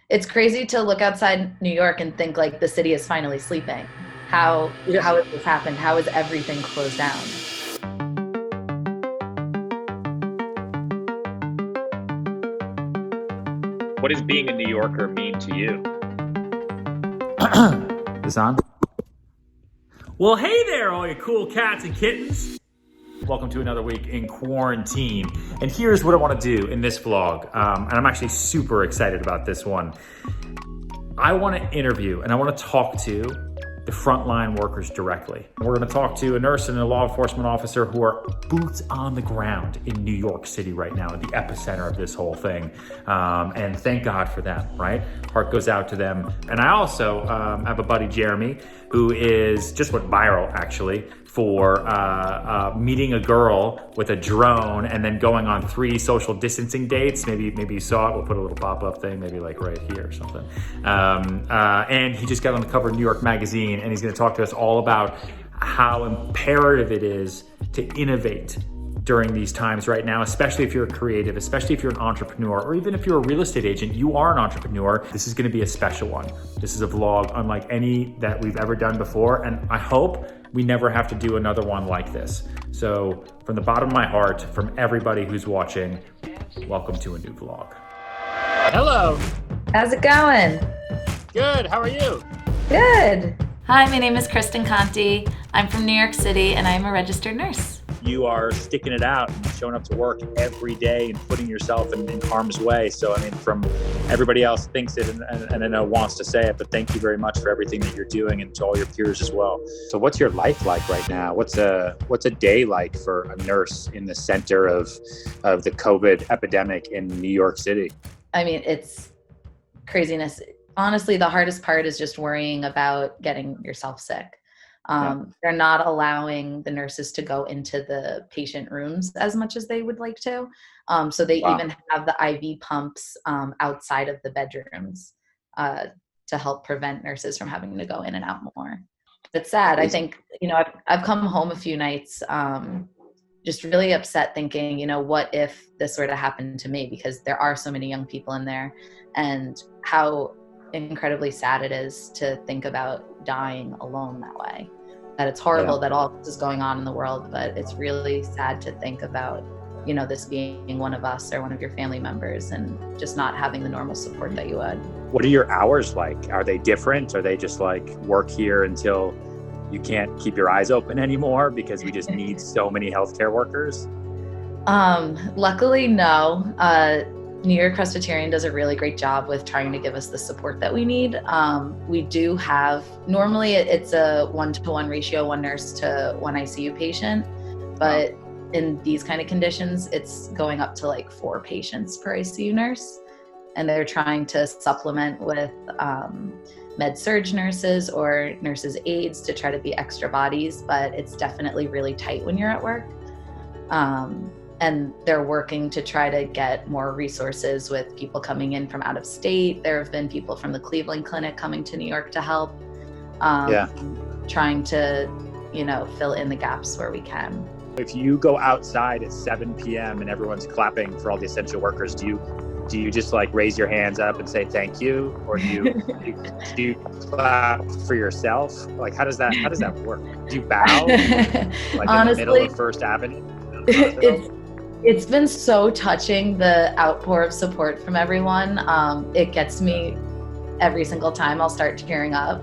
It's crazy to look outside New York and think like the city is finally sleeping. How has this happened? How is everything closed down? What does being a New Yorker mean to you? This on? Well, hey there, all you cool cats and kittens. Welcome to another week in quarantine. And here's what I want to do in this vlog. And I'm actually super excited about this one. I want to interview and I want to talk to the frontline workers directly. We're going to talk to a nurse and a law enforcement officer who are boots on the ground in New York City right now, at the epicenter of this whole thing. And thank God for them, right? Heart goes out to them. And I also have a buddy, Jermey, who is just went viral actually for meeting a girl with a drone and then going on 3 social distancing dates. Maybe you saw it. We'll put a little pop-up thing, maybe like right here or something. And he just got on the cover of New York Magazine, and he's going to talk to us all about how imperative it is to innovate during these times right now, especially if you're a creative, especially if you're an entrepreneur, or even if you're a real estate agent, you are an entrepreneur. This is going to be a special one. This is a vlog unlike any that we've ever done before, and I hope we never have to do another one like this. So from the bottom of my heart, from everybody who's watching, welcome to a new vlog. Hello. How's it going? Good. How are you? Good. Hi, my name is Kristen. I'm from New York City and I'm a registered nurse. You are sticking it out and showing up to work every day and putting yourself in harm's way. So, I mean, from everybody else thinks it and I know wants to say it, but thank you very much for everything that you're doing and to all your peers as well. So what's your life like right now? What's a day like for a nurse in the center of the COVID epidemic in New York City? I mean, it's craziness. Honestly, the hardest part is just worrying about getting yourself sick. They're not allowing the nurses to go into the patient rooms as much as they would like to. So they even have the IV pumps outside of the bedrooms to help prevent nurses from having to go in and out more. It's sad. I think, I've come home a few nights just really upset thinking, what if this were to happen to me? Because there are so many young people in there, and how incredibly sad it is to think about dying alone that way. That it's horrible that all this is going on in the world, but it's really sad to think about, this being one of us or one of your family members and just not having the normal support that you would. What are your hours like? Are they different? Are they just like work here until you can't keep your eyes open anymore because we just need so many healthcare workers? Luckily, no. New York Presbyterian does a really great job with trying to give us the support that we need. We do have, normally it's a 1-to-1 ratio, 1 nurse to 1 ICU patient, but in these kind of conditions, it's going up to like 4 patients per ICU nurse. And they're trying to supplement with med-surg nurses or nurses' aides to try to be extra bodies, but it's definitely really tight when you're at work. And they're working to try to get more resources with people coming in from out of state. There have been people from the Cleveland Clinic coming to New York to help, trying to, fill in the gaps where we can. If you go outside at 7 p.m. and everyone's clapping for all the essential workers, do you just like raise your hands up and say thank you, or do you clap for yourself? Like how does that work? Do you bow like Honestly, in the middle of First Avenue? It's been so touching, the outpour of support from everyone. It gets me every single time. I'll start tearing up.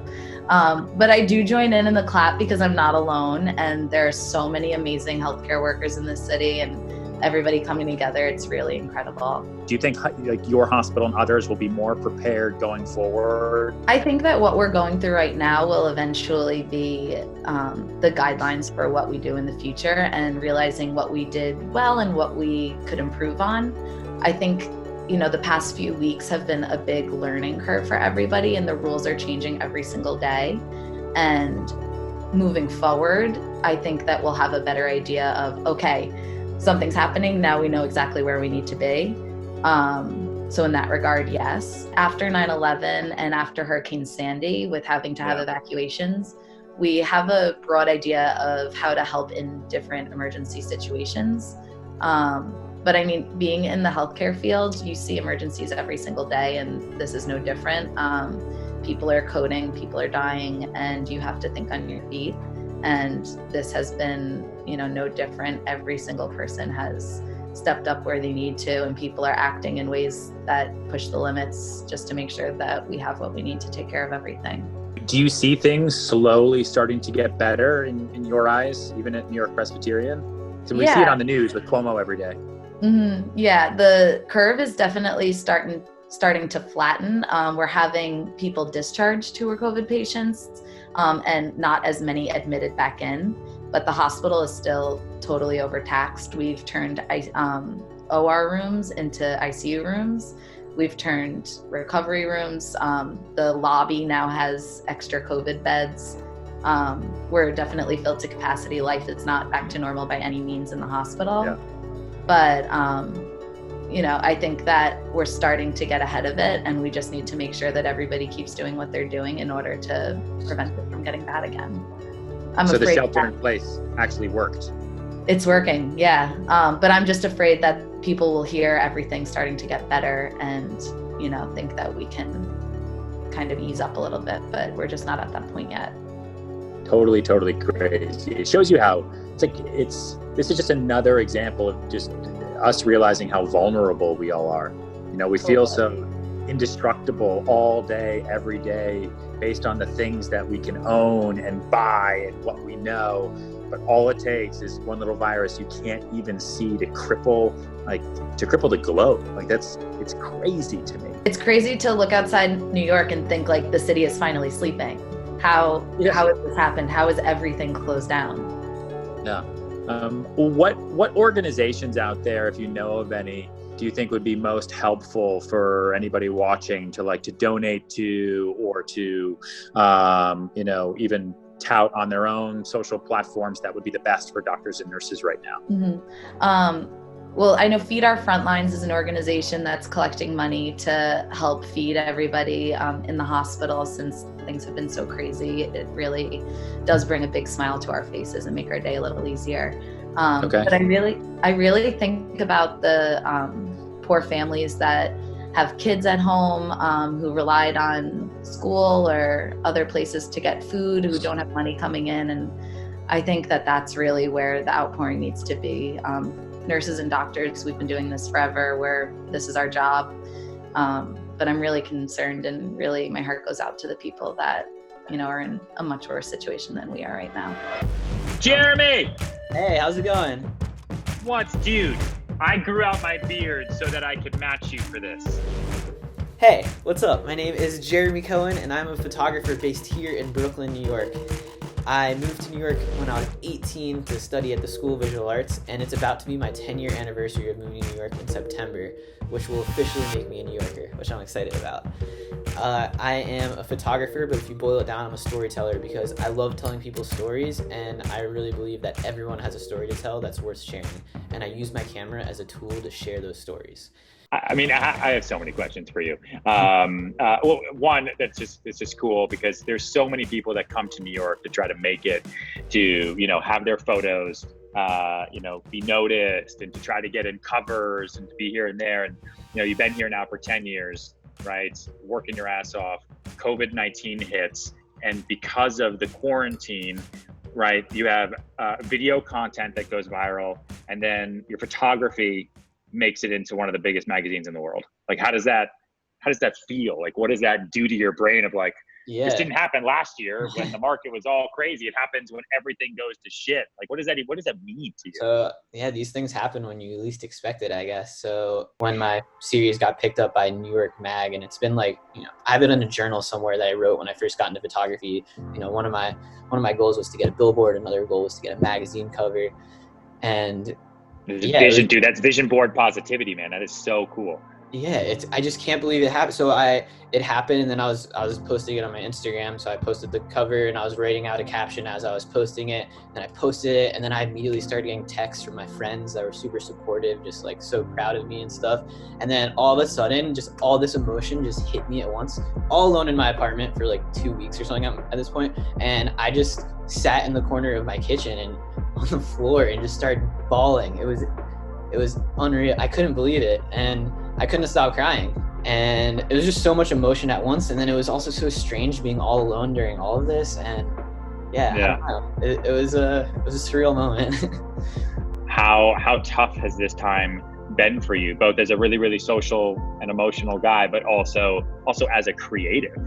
But I do join in the clap because I'm not alone, and there are so many amazing healthcare workers in this city and everybody coming together. It's really incredible. Do you think like your hospital and others will be more prepared going forward? I think that what we're going through right now will eventually be the guidelines for what we do in the future, and realizing what we did well and what we could improve on. I think, the past few weeks have been a big learning curve for everybody, and the rules are changing every single day. And moving forward, I think that we'll have a better idea of, okay, something's happening, now we know exactly where we need to be. So in that regard, yes. After 9/11 and after Hurricane Sandy, with having to have evacuations, we have a broad idea of how to help in different emergency situations. But I mean, being in the healthcare field, you see emergencies every single day, and this is no different. People are coding, people are dying, and you have to think on your feet. And this has been, no different. Every single person has stepped up where they need to, and people are acting in ways that push the limits just to make sure that we have what we need to take care of everything. Do you see things slowly starting to get better in your eyes, even at New York Presbyterian? So we see it on the news with Cuomo every day. Mm-hmm. Yeah, the curve is definitely starting to flatten. We're having people discharged who are COVID patients, and not as many admitted back in, but the hospital is still totally overtaxed. We've turned OR rooms into ICU rooms. We've turned recovery rooms. The lobby now has extra COVID beds. We're definitely filled to capacity. Life is not back to normal by any means in the hospital. Yeah. But, I think that we're starting to get ahead of it, and we just need to make sure that everybody keeps doing what they're doing in order to prevent it from getting bad again. So the shelter in place actually worked. It's working, yeah. But I'm just afraid that people will hear everything starting to get better and, think that we can kind of ease up a little bit, but we're just not at that point yet. Totally crazy. It shows you how this is just another example of just us realizing how vulnerable we all are. We feel so indestructible all day, every day, based on the things that we can own and buy and what we know. But all it takes is one little virus you can't even see to cripple the globe. It's crazy to me. It's crazy to look outside New York and think like the city is finally sleeping. How has this happened? How is everything closed down? Yeah. What organizations out there, if you know of any, do you think would be most helpful for anybody watching to donate to, or to, even tout on their own social platforms that would be the best for doctors and nurses right now? Mm-hmm. Well, I know Feed Our Frontlines is an organization that's collecting money to help feed everybody in the hospital. Since things have been so crazy, it really does bring a big smile to our faces and make our day a little easier. Okay. But I really think about the poor families that have kids at home who relied on school or other places to get food, who don't have money coming in. And I think that that's really where the outpouring needs to be. Nurses and doctors, we've been doing this forever, where this is our job. But I'm really concerned, and really my heart goes out to the people that, are in a much worse situation than we are right now. Jermey! Hey, how's it going? What, dude? I grew out my beard so that I could match you for this. Hey, what's up? My name is Jeremy Cohen, and I'm a photographer based here in Brooklyn, New York. I moved to New York when I was 18 to study at the School of Visual Arts, and it's about to be my 10-year anniversary of moving to New York in September, which will officially make me a New Yorker, which I'm excited about. I am a photographer, but if you boil it down, I'm a storyteller, because I love telling people stories, and I really believe that everyone has a story to tell that's worth sharing, and I use my camera as a tool to share those stories. I mean, I have so many questions for you. Well, one, it's just cool because there's so many people that come to New York to try to make it, to, have their photos, be noticed, and to try to get in covers and to be here and there. And, you've been here now for 10 years, right? Working your ass off. COVID-19 hits. And because of the quarantine, right, you have video content that goes viral, and then your photography makes it into one of the biggest magazines in the world. How does that feel? What does that do to your brain of this didn't happen last year when the market was all crazy. It happens when everything goes to shit. What does that mean to you? So these things happen when you least expect it, I guess. So when my series got picked up by New York Mag, and it's been I have it in a journal somewhere that I wrote when I first got into photography. One of my goals was to get a billboard. Another goal was to get a magazine cover. And vision, dude. That's vision board positivity, man. That is so cool. Yeah, I just can't believe it happened. So it happened, and then I was posting it on my Instagram. So I posted the cover, and I was writing out a caption as I was posting it. Then I posted it, and then I immediately started getting texts from my friends that were super supportive, just so proud of me and stuff. And then all of a sudden, just all this emotion just hit me at once, all alone in my apartment for 2 weeks or something at this point. And I just sat in the corner of my kitchen and on the floor and just started bawling. It it was unreal. I couldn't believe it, and I couldn't stop crying. And it was just so much emotion at once. And then it was also so strange being all alone during all of this. And I don't know. It was a surreal moment. How tough has this time been for you, both as a really, really social and emotional guy, but also as a creative?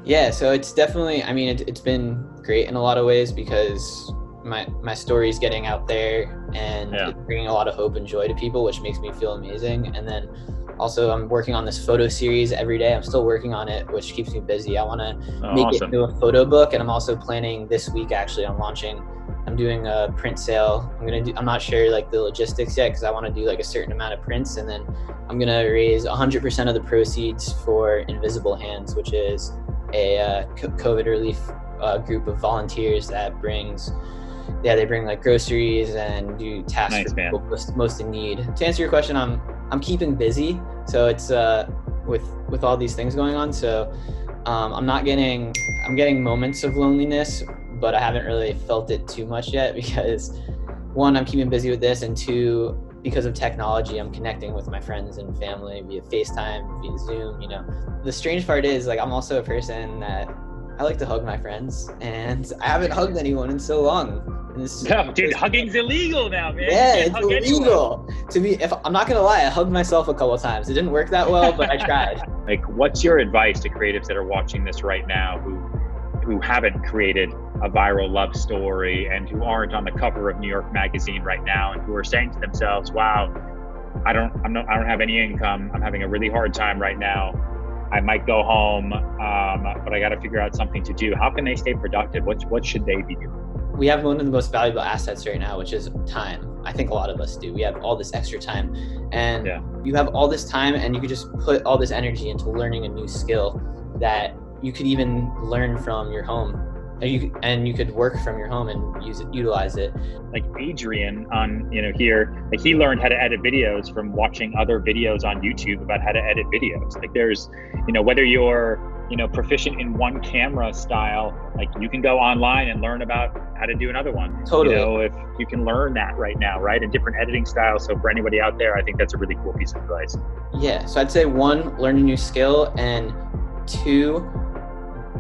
Yeah, so it's definitely, I mean, it's been great in a lot of ways because my story is getting out there and it's bringing a lot of hope and joy to people, which makes me feel amazing. And then also I'm working on this photo series every day. I'm still working on it, which keeps me busy. I want to make it into a photo book, and I'm also planning this week actually on I'm doing a print sale. I'm not sure like the logistics yet because I want to do like a certain amount of prints, and then I'm going to raise 100% of the proceeds for Invisible Hands, which is a COVID relief group of volunteers that they bring like groceries and do tasks for people most in need. To answer your question, I'm keeping busy, so it's with all these things going on. So I'm getting moments of loneliness, but I haven't really felt it too much yet because one, I'm keeping busy with this, and two, because of technology, I'm connecting with my friends and family via FaceTime, via Zoom. You know, the strange part is like I'm also a person that I like to hug my friends, and I haven't hugged anyone in so long. No, dude, hugging's illegal now, man. Yeah, it's illegal. To me, if I'm not gonna lie, I hugged myself a couple of times. It didn't work that well, but I tried. Like, what's your advice to creatives that are watching this right now who haven't created a viral love story and who aren't on the cover of New York Magazine right now and who are saying to themselves, "Wow, I don't have any income. I'm having a really hard time right now. I might go home, but I got to figure out something to do." How can they stay productive? What should they be doing? We have one of the most valuable assets right now, which is time. I think a lot of us do. We have all this extra time, and you have all this time, and you could just put all this energy into learning a new skill that you could even learn from your home, and you could work from your home and utilize it. Like Adrian on here, like he learned how to edit videos from watching other videos on YouTube about how to edit videos. Like there's, whether you're proficient in one camera style, like you can go online and learn about how to do another one. Totally. If you can learn that right now, right? And different editing styles. So for anybody out there, I think that's a really cool piece of advice. Yeah. So I'd say one, learn a new skill, and two,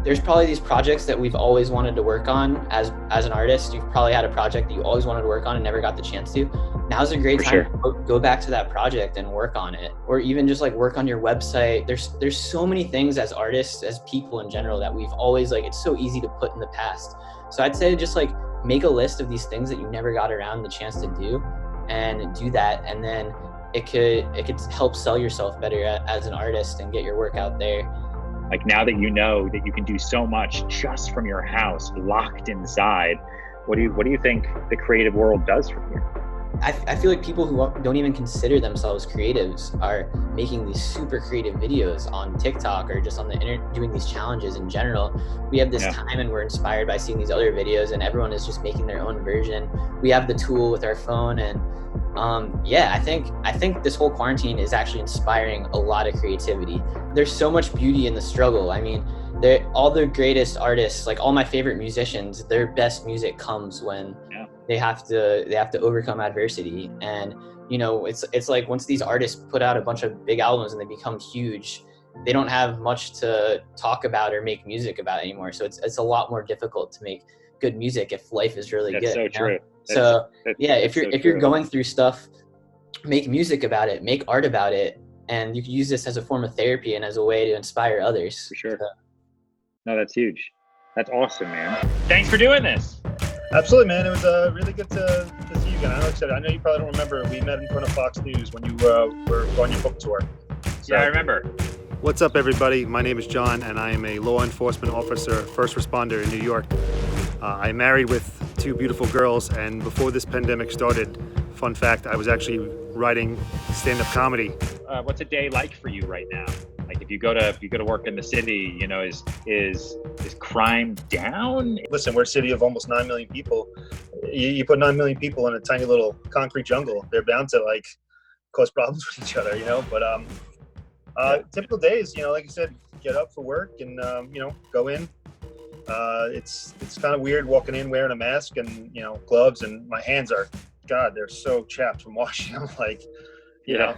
there's probably these projects that we've always wanted to work on as an artist. You've probably had a project that you always wanted to work on and never got the chance to. Now's a great time to go back to that project and work on it, or even just like work on your website. There's so many things as artists, as people in general, that we've always it's so easy to put in the past. So I'd say just like make a list of these things that you never got around the chance to do, and do that, and then it could help sell yourself better as an artist and get your work out there. Like now that you know that you can do so much just from your house, locked inside, what do you think the creative world does from here? I feel like people who don't even consider themselves creatives are making these super creative videos on TikTok or just on the internet, doing these challenges in general. We have this time and we're inspired by seeing these other videos, and everyone is just making their own version. We have the tool with our phone, and I think this whole quarantine is actually inspiring a lot of creativity. There's so much beauty in the struggle. I mean, all the greatest artists, like all my favorite musicians, their best music comes when they have to overcome adversity. And it's like once these artists put out a bunch of big albums and they become huge, they don't have much to talk about or make music about anymore. So it's a lot more difficult to make good music if life is really good. That's so true. So if you're going through stuff, make music about it, make art about it, and you can use this as a form of therapy and as a way to inspire others. For sure. No, that's huge. That's awesome, man. Thanks for doing this. Absolutely, man. It was really good to see you again. I know you probably don't remember. We met in front of Fox News when you were on your book tour. So. Yeah, I remember. What's up, everybody? My name is John, and I am a law enforcement officer, first responder in New York. I'm married with two beautiful girls, and before this pandemic started, fun fact, I was actually writing stand-up comedy. What's a day like for you right now? Like if you go to work in the city, is crime down? Listen, we're a city of almost 9 million people. You put 9 million people in a tiny little concrete jungle, they're bound to cause problems with each other, But typical days, like you said, get up for work and go in. It's kind of weird walking in wearing a mask and gloves, and my hands are God, they're so chapped from washing. I'm like, you know,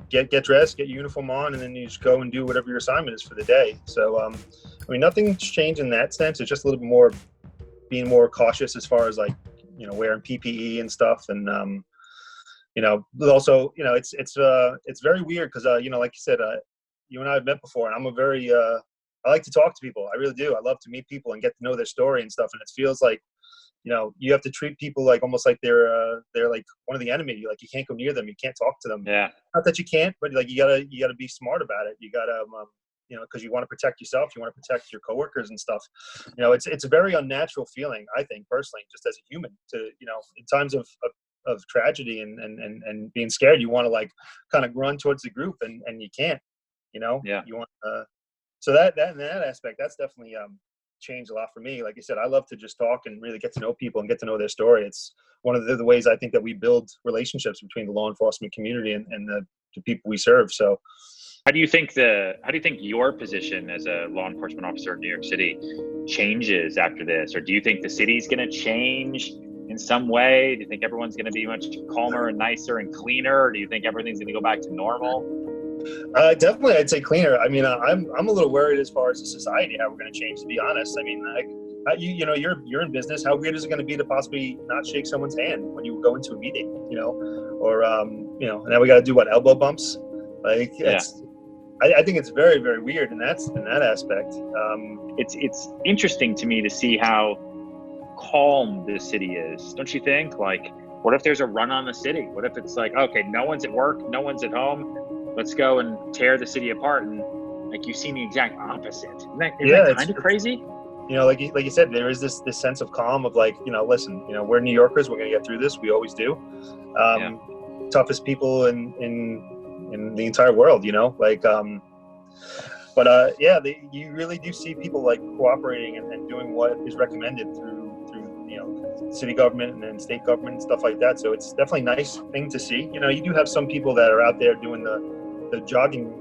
get dressed, get your uniform on, and then you just go and do whatever your assignment is for the day. So, I mean, nothing's changed in that sense. It's just a little bit more being more cautious as far as like, wearing PPE and stuff. And, but also, it's very weird because, like you said, you and I have met before, and I'm I like to talk to people. I really do. I love to meet people and get to know their story and stuff. And it feels like, you have to treat people like almost like they're like one of the enemy. Like you can't go near them. You can't talk to them. Yeah. Not that you can't, but like you gotta be smart about it. You gotta, because you want to protect yourself. You want to protect your coworkers and stuff. It's a very unnatural feeling, I think, personally, just as a human to, in times of tragedy and being scared, you want to like kind of run towards the group and you can't, Yeah. you want, so that in that aspect, that's definitely, changed a lot for me. Like I said, I love to just talk and really get to know people and get to know their story. It's one of the ways I think that we build relationships between the law enforcement community and the people we serve. So how do you think your position as a law enforcement officer in New York City changes after this? Or do you think the city's going to change in some way? Do you think everyone's going to be much calmer and nicer and cleaner? Or do you think everything's going to go back to normal? Definitely, I'd say cleaner. I mean, I'm a little worried as far as the society, how we're going to change, to be honest. I mean, you're in business. How weird is it going to be to possibly not shake someone's hand when you go into a meeting, or, now we got to do what, elbow bumps? Like, I think it's very, very weird in that aspect. It's interesting to me to see how calm this city is. Don't you think? Like, what if there's a run on the city? What if it's like, okay, no one's at work, no one's at home. Let's go and tear the city apart. And like, you see the exact opposite. Isn't that kind of crazy? Like you said, there is this sense of calm of like, listen, we're New Yorkers. We're going to get through this. We always do. Toughest people in the entire world, you really do see people like cooperating and doing what is recommended through city government and then state government and stuff like that. So it's definitely a nice thing to see. You do have some people that are out there doing the jogging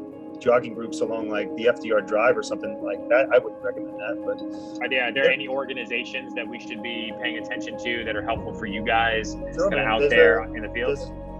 groups along like the FDR Drive or something like that. I wouldn't recommend that. But are there any organizations that we should be paying attention to that are helpful for you guys Sure, kind of out there in the field?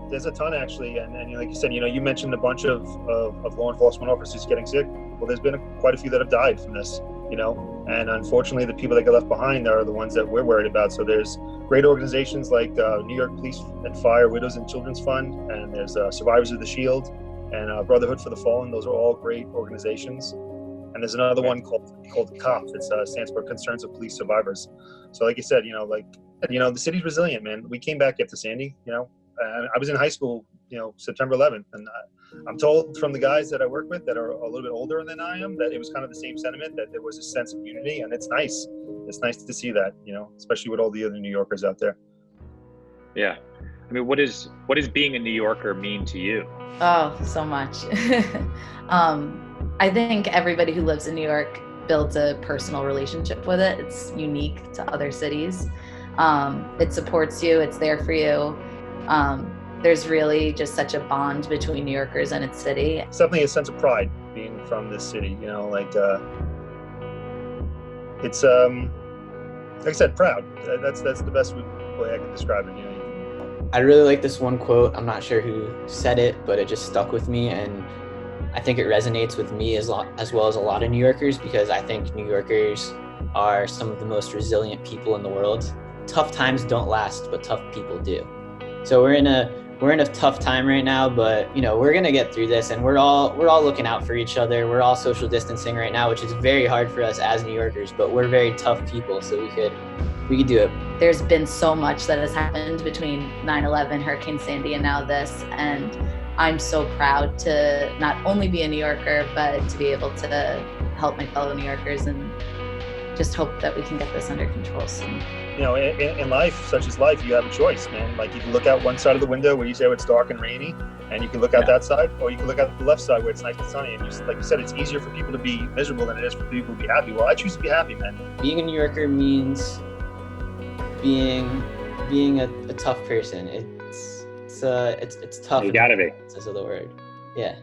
There's a ton actually, and like you said, you mentioned a bunch of law enforcement officers getting sick. Well, there's been quite a few that have died from this, and unfortunately the people that get left behind are the ones that we're worried about. So there's great organizations like New York Police and Fire Widows and Children's Fund, and there's Survivors of the Shield and Brotherhood for the Fallen. Those are all great organizations. And there's another one called COP. It stands for Concerns of Police Survivors. So like you said, the city's resilient, man. We came back after Sandy, I was in high school, September 11th, and I'm told from the guys that I work with that are a little bit older than I am that it was kind of the same sentiment, that there was a sense of unity, and it's nice. It's nice to see that, especially with all the other New Yorkers out there. Yeah. I mean, what does being a New Yorker mean to you? Oh, so much. I think everybody who lives in New York builds a personal relationship with it. It's unique to other cities. It supports you. It's there for you. There's really just such a bond between New Yorkers and its city. It's definitely a sense of pride being from this city, it's, like I said, proud. That's the best way I can describe it. I really like this one quote. I'm not sure who said it, but it just stuck with me, and I think it resonates with me as well as a lot of New Yorkers, because I think New Yorkers are some of the most resilient people in the world. Tough times don't last, but tough people do. So we're in a tough time right now, but we're gonna get through this, and we're all looking out for each other. We're all social distancing right now, which is very hard for us as New Yorkers, but we're very tough people, so we could do it. There's been so much that has happened between 9/11, Hurricane Sandy, and now this, and I'm so proud to not only be a New Yorker, but to be able to help my fellow New Yorkers, and just hope that we can get this under control soon. In life, such as life, you have a choice, man. Like, you can look out one side of the window where you say it's dark and rainy, and you can look out that side, or you can look out the left side where it's nice and sunny. And like you said, it's easier for people to be miserable than it is for people to be happy. Well, I choose to be happy, man. Being a New Yorker means being a tough person. It's tough. You gotta be. Says the word. Yeah.